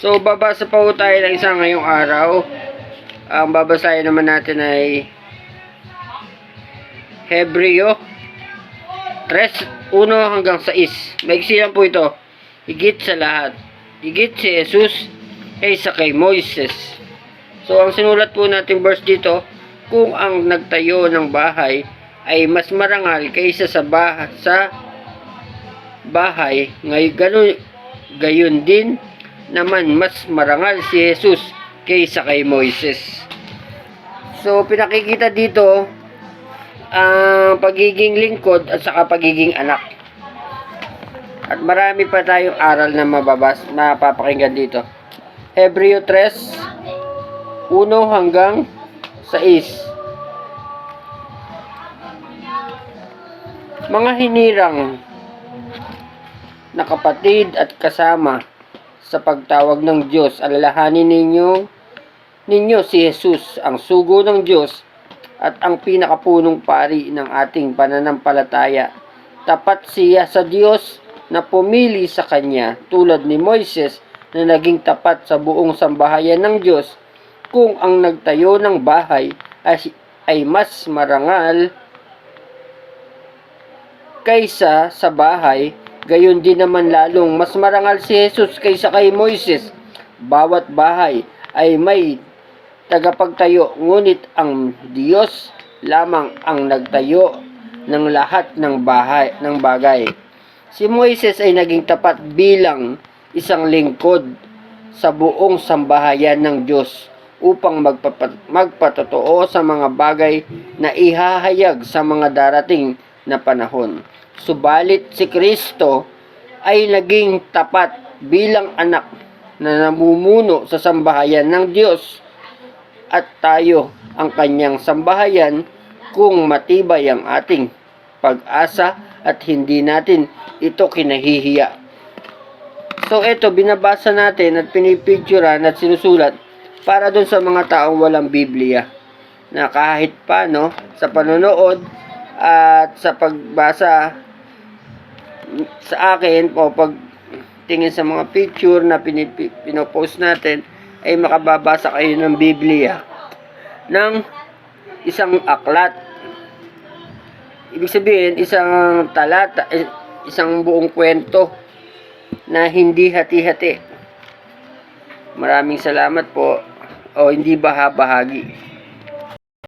So, babasa pa po tayo ng isa ngayong araw. Ang babasahin naman natin ay Hebreo 3:1 hanggang 6. Maiksi lang po ito. Higit sa lahat, higit si Jesus kaysa kay Moises. So, ang sinulat po natin verse dito, kung ang nagtayo ng bahay ay mas marangal kaysa sa bahay, gayon din naman mas marangal si Jesus kaysa kay Moises. So, pinakikita dito ang pagiging lingkod at saka pagiging anak. At marami pa tayong aral na mapapakinggan dito. Hebreo 3:1 hanggang 6. Mga hinirang na kapatid at kasama sa pagtawag ng Diyos, alalahanin ninyo si Jesus, ang sugo ng Diyos at ang pinakapunong pari ng ating pananampalataya. Tapat siya sa Diyos na pumili sa Kanya, tulad ni Moises na naging tapat sa buong sambahayan ng Diyos. Kung ang nagtayo ng bahay ay mas marangal kaysa sa bahay, gayon din naman lalong mas marangal si Jesus kaysa kay Moises. Bawat bahay ay may tagapagtayo, ngunit ang Diyos lamang ang nagtayo ng lahat ng bagay. Si Moises ay naging tapat bilang isang lingkod sa buong sambahayan ng Diyos upang magpatotoo sa mga bagay na ihahayag sa mga darating na panahon. Subalit si Kristo ay naging tapat bilang anak na namumuno sa sambahayan ng Diyos, at tayo ang kanyang sambahayan kung matibay ang ating pag-asa at hindi natin ito kinahihiya. So ito, binabasa natin at pinipicturean at sinusulat para dun sa mga taong walang Biblia, na kahit pa sa panonood at sa pagbasa sa akin o pag tingin sa mga picture na pinopost natin, ay makababasa kayo ng Biblia ng isang aklat. Ibig sabihin, isang talata, isang buong kwento na hindi hati-hati. Maraming salamat po, o hindi bahagi.